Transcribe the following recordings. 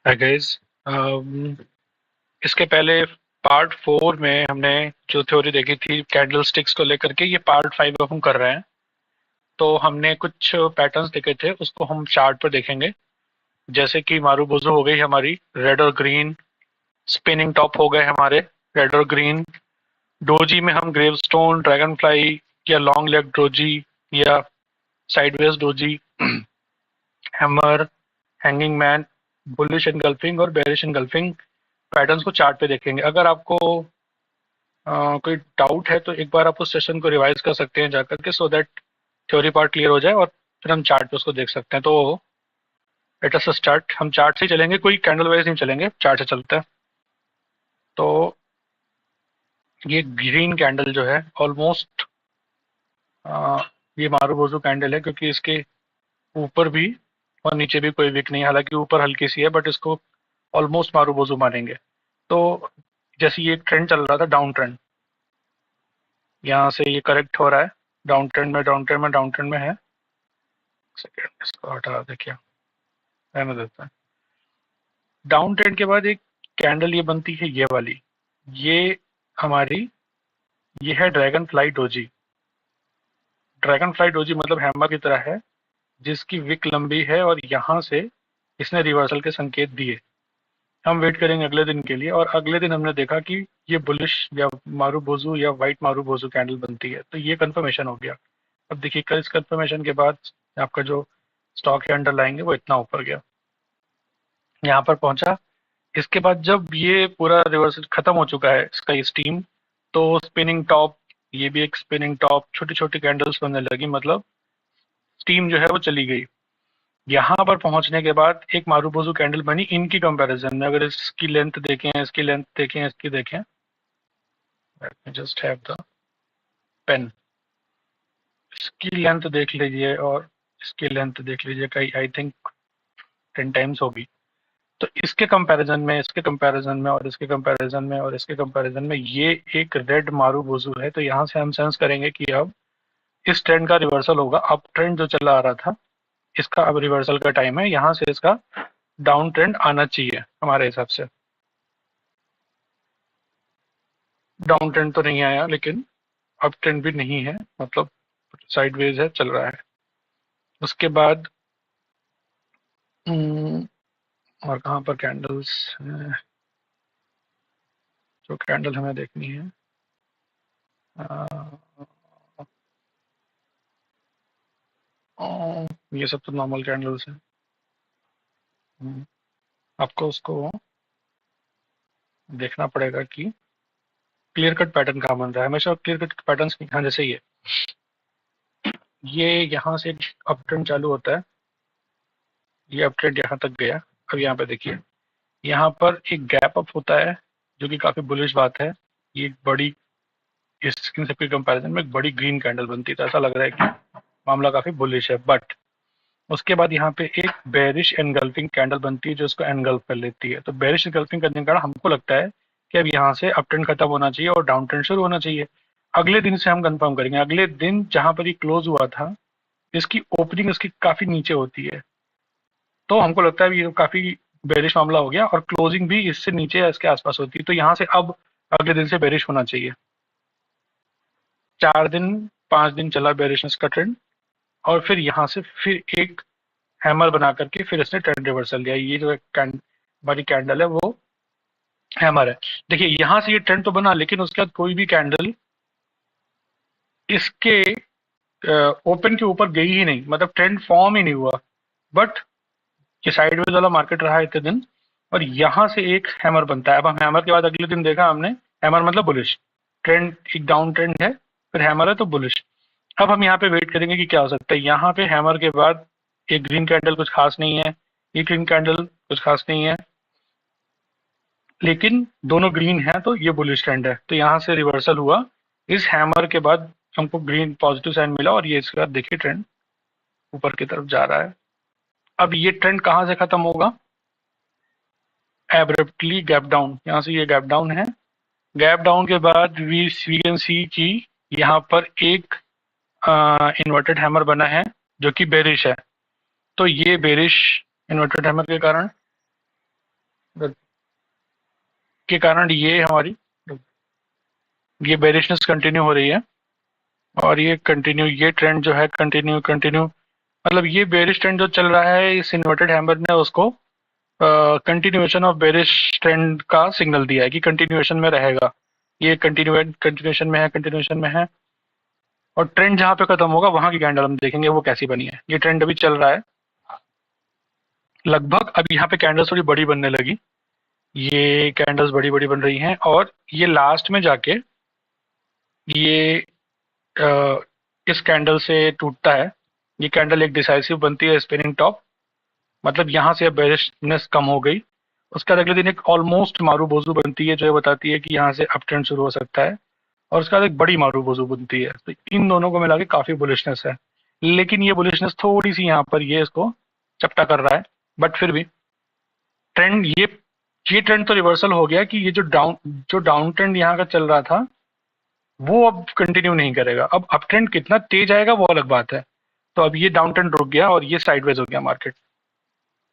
Hi guys. इसके पहले part 4 में हमने जो थ्योरी देखी थी कैंडल स्टिक्स को लेकर के, ये पार्ट 5 अब हम कर रहे हैं। तो हमने कुछ पैटर्न्स देखे थे, उसको हम चार्ट पर देखेंगे। जैसे कि मारूबोजो हो गई हमारी रेड और ग्रीन, स्पिनिंग टॉप हो गए हमारे रेड और ग्रीन। डोजी में हम ग्रेवस्टोन, ड्रैगन फ्लाई या लॉन्ग लेग डोजी या sideways doji, hammer, hanging man, bullish engulfing और बेरिश एनगल्फिंग पैटर्न्स को चार्ट पे देखेंगे। अगर आपको कोई डाउट है तो एक बार आप उस सेशन को रिवाइज कर सकते हैं जाकर के, so that theory part clear हो जाए और फिर हम चार्ट पे उसको देख सकते हैं। तो लेट अस स्टार्ट। हम चार्ट से ही चलेंगे, कोई कैंडल वाइज नहीं चलेंगे, चार्ट से चलते हैं। तो ये ग्रीन कैंडल जो है ऑलमोस्ट ये मारूबोजू कैंडल है, क्योंकि इसके ऊपर भी और नीचे भी कोई विक नहीं है। हालांकि ऊपर हल्की सी है बट इसको ऑलमोस्ट मारूबोजू मानेंगे। तो जैसे ये ट्रेंड चल रहा था, डाउन ट्रेंड, यहाँ से ये करेक्ट हो रहा है, डाउन ट्रेंड में डाउन ट्रेंड में डाउन ट्रेंड में है। सेकेंड, इसको हटा देखिए, रहने देता है। डाउन ट्रेंड के बाद एक कैंडल ये बनती है, ये वाली, ये हमारी, ये है dragon fly doji. Dragon fly doji मतलब हैमर की तरह है, जिसकी विक लंबी है और यहाँ से इसने रिवर्सल के संकेत दिए। हम वेट करेंगे अगले दिन के लिए, और अगले दिन हमने देखा कि ये बुलिश या मारूबोजू या वाइट मारूबोजू कैंडल बनती है, तो ये कंफर्मेशन हो गया। अब देखिए, कल इस कंफर्मेशन के बाद आपका जो स्टॉक है अंडरलाइंग है वो इतना ऊपर गया, यहाँ पर पहुंचा। इसके बाद जब ये पूरा रिवर्सल खत्म हो चुका है इसका ये स्टीम, तो स्पिनिंग टॉप, ये भी एक स्पिनिंग टॉप, छोटी छोटी कैंडल्स बनने लगी, मतलब स्टीम जो है वो चली गई। यहाँ पर पहुंचने के बाद एक मारूबोजू कैंडल बनी इनकी कंपैरिजन में। अगर इसकी लेंथ देखें, इसकी लेंथ देखें, इसकी देखें, let me just have the pen, इसकी लेंथ देख लीजिए और इसकी लेंथ देख लीजिए, कई आई थिंक 10 टाइम्स होगी। तो इसके कंपैरिजन में, इसके कंपैरिजन में और इसके कंपैरिजन में और इसके कंपैरिजन में ये एक रेड मारूबोजू है। तो यहाँ से हम सेंस करेंगे कि अब इस ट्रेंड का रिवर्सल होगा। अप ट्रेंड जो चला आ रहा था, इसका अब रिवर्सल का टाइम है, यहाँ से इसका डाउन ट्रेंड आना चाहिए हमारे हिसाब से। डाउन ट्रेंड तो नहीं आया, लेकिन अप ट्रेंड भी नहीं है, मतलब साइडवेज है, चल रहा है। उसके बाद और कहाँ पर कैंडल्स हैं जो कैंडल हमें देखनी है? ये सब तो नॉर्मल कैंडल्स हैं। हम्म, आपको उसको देखना पड़ेगा कि क्लियर कट पैटर्न कहाँ बन रहा है। हमेशा क्लियर कट पैटर्न हाँ, जैसे ये यहाँ से अप ट्रेंड चालू होता है, ये अप ट्रेंड यहाँ तक गया। अब यहाँ पे देखिए, यहाँ पर एक गैप अप होता है, जो कि काफी बुलिश बात है। ये एक बड़ी, इस इन सबके कंपैरिजन में एक बड़ी ग्रीन कैंडल बनती है, तो ऐसा लग रहा है कि मामला काफी बुलिश है। बट उसके बाद यहाँ पे एक बेरिश एनगल्फिंग कैंडल बनती है, जो इसको एनगल्फ कर लेती है। तो बेरिश एनगल्फिंग करने के कारण हमको लगता है कि अब यहाँ से अप ट्रेंड खत्म होना चाहिए और डाउन ट्रेंड शुरू होना चाहिए। अगले दिन से हम कंफर्म करेंगे। अगले दिन जहां पर ये क्लोज हुआ था, इसकी ओपनिंग इसकी काफी नीचे होती है, तो हमको लगता है ये काफी बेरिश मामला हो गया, और क्लोजिंग भी इससे नीचे या इसके आसपास होती है। तो यहाँ से अब अगले दिन से बेरिश होना चाहिए। 4 दिन 5 दिन चला बेरिशनेस का ट्रेंड, और फिर यहाँ से फिर एक हैमर बना करके फिर इसने ट्रेंड रिवर्सल लिया। ये जो हमारी कैंडल है वो हैमर है। देखिए, यहाँ से ये ट्रेंड तो बना, लेकिन उसके बाद कोई भी कैंडल इसके ओपन के ऊपर गई ही नहीं, मतलब ट्रेंड फॉर्म ही नहीं हुआ। बट ये साइडवेज वाला मार्केट रहा इतने दिन, और यहाँ से एक हैमर बनता है। अब हम हैमर के बाद अगले दिन देखा हमने, हैमर मतलब बुलिश ट्रेंड, एक डाउन ट्रेंड है, फिर हैमर है तो बुलिश। अब हम यहाँ पे वेट करेंगे कि क्या हो सकता है। यहाँ पे हैमर के बाद एक ग्रीन कैंडल कुछ खास नहीं है, ये ग्रीन कैंडल कुछ खास नहीं है, लेकिन दोनों ग्रीन है, तो ये बुलिश ट्रेंड है। तो यहाँ से रिवर्सल हुआ, इस हैमर के बाद हमको ग्रीन पॉजिटिव साइन मिला, और ये इसके बाद देखिए ट्रेंड ऊपर की तरफ जा रहा है। अब ये ट्रेंड कहाँ से खत्म होगा? एब्रप्टली गैप डाउन, यहाँ से ये गैप डाउन है। गैप डाउन के बाद वी कैन सी कि यहाँ पर एक इन्वर्टेड हैमर बना है, जो कि बेरिश है। तो ये बेरिश इन्वर्टेड हैमर के कारण के कारण ये बेरिशनेस कंटिन्यू हो रही है, और ये ट्रेंड जो है कंटिन्यू कंटिन्यू, मतलब ये बेरिश ट्रेंड जो चल रहा है इस इन्वर्टेड हैमर ने उसको कंटिन्यूएशन ऑफ बेरिश ट्रेंड का सिग्नल दिया है कि कंटिन्यूएशन में रहेगा। ये कंटिन्यूएशन में है, और ट्रेंड जहाँ पे खत्म होगा वहां की कैंडल हम देखेंगे वो कैसी बनी है। ये ट्रेंड अभी चल रहा है लगभग, अब यहाँ पे कैंडल्स थोड़ी बड़ी बनने लगी, ये कैंडल्स बड़ी बड़ी बन रही हैं, और ये लास्ट में जाके ये इस कैंडल से टूटता है। ये कैंडल एक डिसाइसिव बनती है स्पिनिंग टॉप, मतलब यहाँ से अब बेरिशनेस कम हो गई। उसका अगले दिन एक ऑलमोस्ट मारूबोजू बनती है जो ये बताती है कि यहाँ से अप ट्रेंड शुरू हो सकता है, और उसके बाद एक बड़ी मारूबोजू बनती है। तो इन दोनों को मिला के काफी बुलिशनेस है, लेकिन ये बुलिशनेस थोड़ी सी यहाँ पर ये इसको चपटा कर रहा है, बट फिर भी ट्रेंड ये ट्रेंड तो रिवर्सल हो गया कि ये जो डाउन ट्रेंड यहाँ का चल रहा था वो अब कंटिन्यू नहीं करेगा। अब अप ट्रेंड कितना तेज आएगा वो अलग बात है। तो अब ये डाउन ट्रेंड रुक गया और ये साइडवेज हो गया मार्केट।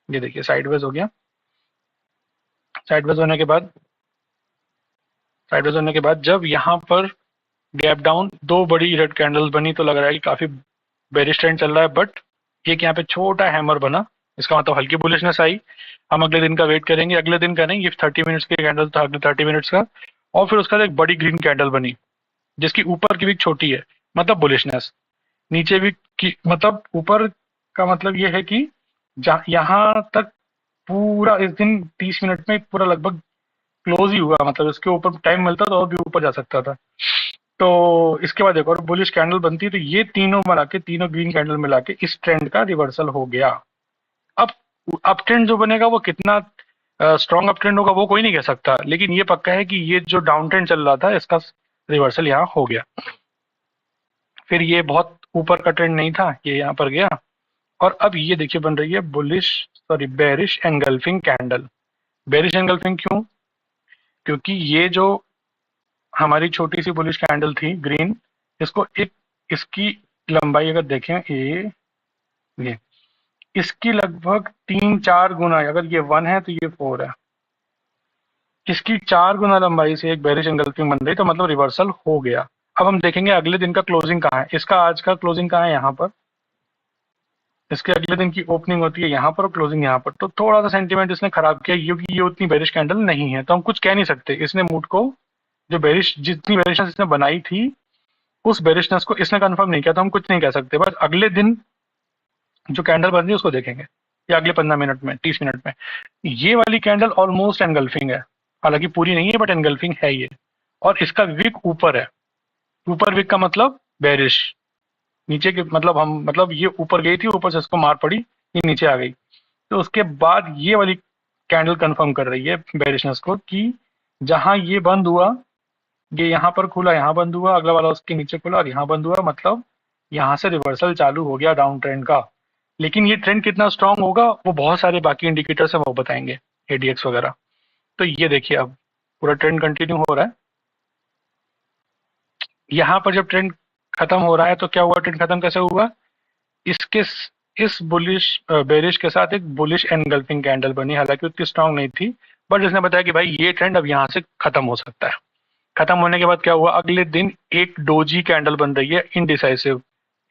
ये देखिए साइडवेज हो गया। साइडवेज होने के बाद जब यहाँ पर गैप डाउन दो बड़ी रेड कैंडल्स बनी तो लग रहा है कि काफी बेरिश ट्रेंड चल रहा है, बट एक यहाँ पे छोटा हैमर बना, इसका मतलब हल्की बुलिशनेस आई। हम अगले दिन का वेट करेंगे, अगले दिन का नहीं, ये 30 मिनट्स की कैंडल था, अगले 30 मिनट्स का। और फिर उसका एक बड़ी ग्रीन कैंडल बनी जिसकी ऊपर की विक छोटी है, मतलब बुलिशनेस। नीचे विक की मतलब ऊपर का मतलब ये है कि यहाँ तक पूरा इस दिन 30 मिनट में पूरा लगभग क्लोज ही हुआ, मतलब इसके ऊपर टाइम मिलता तो और भी ऊपर जा सकता था। तो इसके बाद एक और बुलिश कैंडल बनती है, तो ये तीनों मिला के, तीनों ग्रीन कैंडल मिला के इस ट्रेंड का रिवर्सल हो गया। अब अप ट्रेंड जो बनेगा वो कितना स्ट्रॉन्ग अप ट्रेंड होगा वो कोई नहीं कह सकता, लेकिन ये पक्का है कि ये जो डाउन ट्रेंड चल रहा था इसका रिवर्सल यहाँ हो गया। फिर ये बहुत ऊपर का ट्रेंड नहीं था, ये यहाँ पर गया, और अब ये देखिए बन रही है bearish engulfing candle. Bearish engulfing क्यों? क्योंकि ये जो हमारी छोटी सी बुलिश कैंडल थी ग्रीन, इसकी लंबाई अगर देखें ये इसकी लगभग 3-4 गुना, अगर ये 1 है तो ये 4 है, इसकी 4 गुना लंबाई से एक बेरिश एंगल्फिंग बन रही, तो मतलब रिवर्सल हो गया। अब हम देखेंगे अगले दिन का क्लोजिंग कहाँ है। इसका आज का क्लोजिंग कहाँ है? यहाँ पर। इसके अगले दिन की ओपनिंग होती है यहाँ पर और क्लोजिंग यहाँ पर, तो थोड़ा सा सेंटीमेंट इसने खराब किया क्योंकि ये उतनी बेरिश कैंडल नहीं है, तो हम कुछ कह नहीं सकते। इसने मूड को जितनी बेरिशनेस इसने बनाई थी उस बेरिशनेस को इसने कंफर्म नहीं किया, तो हम कुछ नहीं कह सकते। बस अगले दिन जो कैंडल बन रही है उसको देखेंगे, या अगले 15 मिनट में, 30 मिनट में। ये वाली कैंडल ऑलमोस्ट एनगल्फिंग है, हालांकि पूरी नहीं है बट एनगल्फिंग है ये, और इसका विक ऊपर है। ऊपर विक का मतलब बेरिश, नीचे के मतलब ये ऊपर गई थी, ऊपर से इसको मार पड़ी, ये नीचे आ गई। तो उसके बाद ये वाली कैंडल कंफर्म कर रही है बेरिशनेस को कि जहां ये बंद हुआ, ये यहाँ पर खुला, यहाँ बंद हुआ, अगला वाला उसके नीचे खुला और यहाँ बंद हुआ, मतलब यहाँ से रिवर्सल चालू हो गया डाउन ट्रेंड का। लेकिन ये ट्रेंड कितना स्ट्रांग होगा वो बहुत सारे बाकी इंडिकेटर्स हैं वो बताएंगे, एडीएक्स वगैरह। तो ये देखिए अब पूरा ट्रेंड कंटिन्यू हो रहा है। यहाँ पर जब ट्रेंड खत्म हो रहा है तो क्या हुआ? ट्रेंड खत्म कैसे हुआ? इसके इस बुलिश बेरिश के साथ एक बुलिश एनगल्फिंग कैंडल बनी, हालांकि उतनी स्ट्रांग नहीं थी, बट इसने बताया कि भाई ये ट्रेंड अब यहाँ से खत्म हो सकता है। खत्म होने के बाद क्या हुआ? अगले दिन एक डोजी कैंडल बन रही है इनडिसाइसिव,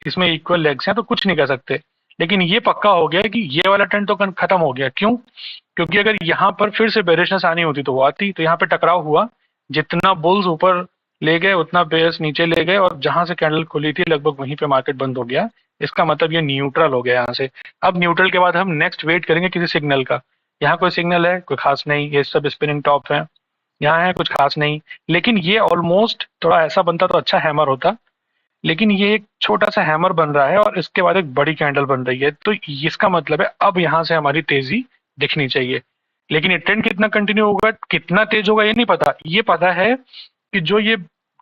इसमें इक्वल लेग्स हैं तो कुछ नहीं कह सकते, लेकिन ये पक्का हो गया कि ये वाला ट्रेंड तो खत्म हो गया। क्यों? क्योंकि अगर यहाँ पर फिर से बेरिशनेस आनी होती तो वो आती, तो यहाँ पे टकराव हुआ, जितना बुल्स ऊपर ले गए उतना बेयर्स नीचे ले गए, और जहां से कैंडल खुली थी लगभग वहीं पे मार्केट बंद हो गया। इसका मतलब ये न्यूट्रल हो गया यहाँ से। अब न्यूट्रल के बाद हम नेक्स्ट वेट करेंगे किसी सिग्नल का। यहाँ कोई सिग्नल है? कोई खास नहीं, ये सब स्पिनिंग टॉप है, यहाँ है कुछ खास नहीं। लेकिन ये ऑलमोस्ट थोड़ा ऐसा बनता तो अच्छा हैमर होता, लेकिन ये एक छोटा सा हैमर बन रहा है और इसके बाद एक बड़ी कैंडल बन रही है, तो इसका मतलब है अब यहाँ से हमारी तेजी दिखनी चाहिए। लेकिन ये ट्रेंड कितना कंटिन्यू होगा, कितना तेज होगा, ये नहीं पता। ये पता है कि जो ये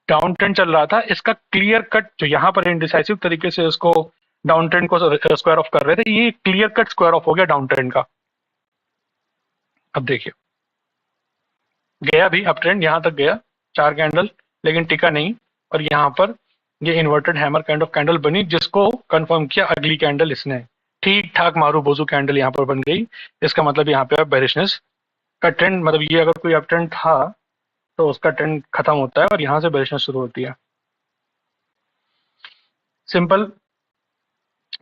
डाउन ट्रेंड चल रहा था इसका क्लियर कट, जो यहाँ पर इंडिसाइसिव तरीके से इसको डाउन ट्रेंड को स्क्वायर ऑफ कर रहे थे, ये क्लियर कट स्क्वायर ऑफ हो गया डाउन ट्रेंड का। अब देखिए गया भी अप ट्रेंड, यहाँ तक गया 4 कैंडल, लेकिन टिका नहीं, और यहाँ पर ये inverted hammer kind of candle बनी जिसको कंफर्म किया अगली कैंडल इसने। ठीक ठाक मारू बोजू कैंडल यहाँ पर बन गई, इसका मतलब यहाँ पे बेरिशनेस का ट्रेंड, मतलब ये अगर कोई अप ट्रेंड था तो उसका ट्रेंड खत्म होता है और यहाँ से बेरिशनेस शुरू होती है। सिंपल।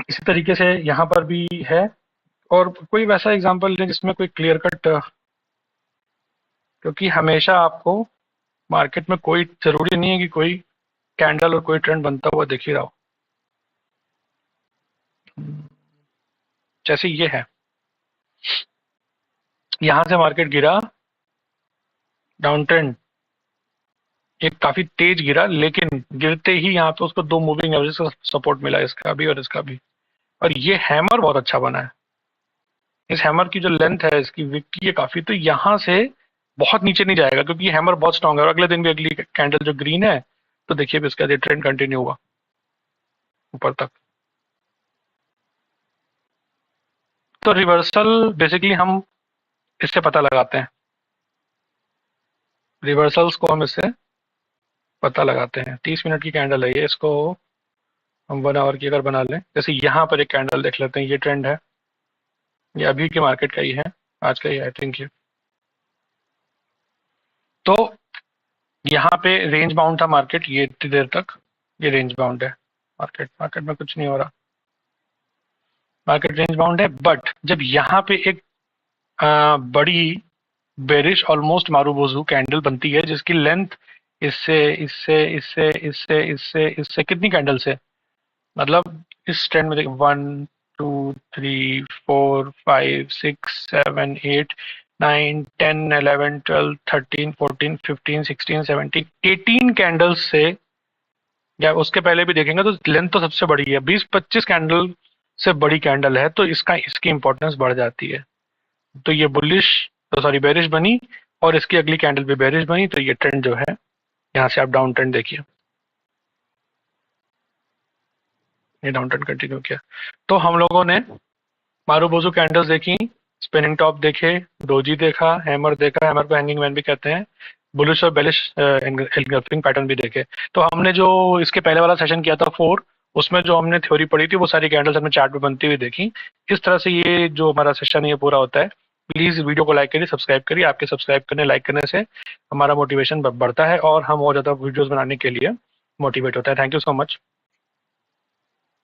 इसी तरीके से यहाँ पर भी है। और कोई वैसा एग्जांपल है जिसमें कोई क्लियर कट, क्योंकि हमेशा आपको मार्केट में कोई जरूरी नहीं है कि कोई कैंडल और कोई ट्रेंड बनता हुआ दिख ही रहा हो। जैसे ये है, यहाँ से मार्केट गिरा, डाउन ट्रेंड, एक काफी तेज गिरा, लेकिन गिरते ही यहाँ पे उसको दो मूविंग एवरेज का सपोर्ट मिला, इसका भी और इसका भी। और ये हैमर बहुत अच्छा बना है। इस हैमर की जो लेंथ है इसकी विक की, ये काफी, तो यहाँ से बहुत नीचे नहीं जाएगा क्योंकि ये हैमर बहुत स्ट्रांग है। और अगले दिन भी अगली कैंडल जो ग्रीन है, तो देखिए भी इसका ये ट्रेंड कंटिन्यू हुआ ऊपर तक। तो रिवर्सल बेसिकली हम इससे पता लगाते हैं, रिवर्सल्स को हम इससे पता लगाते हैं। 30 मिनट की कैंडल है ये, इसको हम 1 आवर की अगर बना लें, जैसे यहाँ पर एक कैंडल देख लेते हैं, ये ट्रेंड है, ये अभी के मार्केट का ही है, आज का ही आई थिंक ये। तो यहाँ पे रेंज बाउंड था मार्केट, ये इतनी देर तक ये रेंज बाउंड है। मार्केट मार्केट में कुछ नहीं हो रहा, मार्केट रेंज बाउंड है। बट जब यहाँ पे एक बड़ी बेरिश ऑलमोस्ट मारूबोजू कैंडल बनती है, जिसकी लेंथ इससे इससे इससे इससे इससे इससे कितनी कैंडल से, मतलब इस ट्रेंड में देखिए 1 2 3 4 5 6 7 8 9 10 11 12 13 14 15 16 17 18 कैंडल्स से, या उसके पहले भी देखेंगे तो लेंथ तो सबसे बड़ी है, 20-25 कैंडल से बड़ी कैंडल है, तो इसका इसकी इंपॉर्टेंस बढ़ जाती है। तो ये बुलिश, तो सॉरी बेरिश बनी, और इसकी अगली कैंडल भी बेरिश बनी, तो ये ट्रेंड जो है, यहाँ से आप डाउन ट्रेंड देखिए, ये डाउन ट्रेंड कंटिन्यू किया। तो हम लोगों ने मारूबोजू कैंडल्स देखी, स्पिनिंग टॉप देखे, डोजी देखा, हैमर देखा, हैमर को हैंगिंग मैन भी कहते हैं, बुलिश और बेलिश एंगल्फिंग पैटर्न भी देखे। तो हमने जो इसके पहले वाला सेशन किया था 4, उसमें जो हमने थ्योरी पढ़ी थी वो सारी कैंडल्स हमने चार्ट में बनती हुई देखी। इस तरह से ये जो हमारा सेशन है ये पूरा होता है। प्लीज़ वीडियो को लाइक करिए, सब्सक्राइब करिए। आपके सब्सक्राइब करने, लाइक करने से हमारा मोटिवेशन बढ़ता है और हम और ज़्यादा वीडियोज़ बनाने के लिए मोटिवेट होता है। Thank you so much.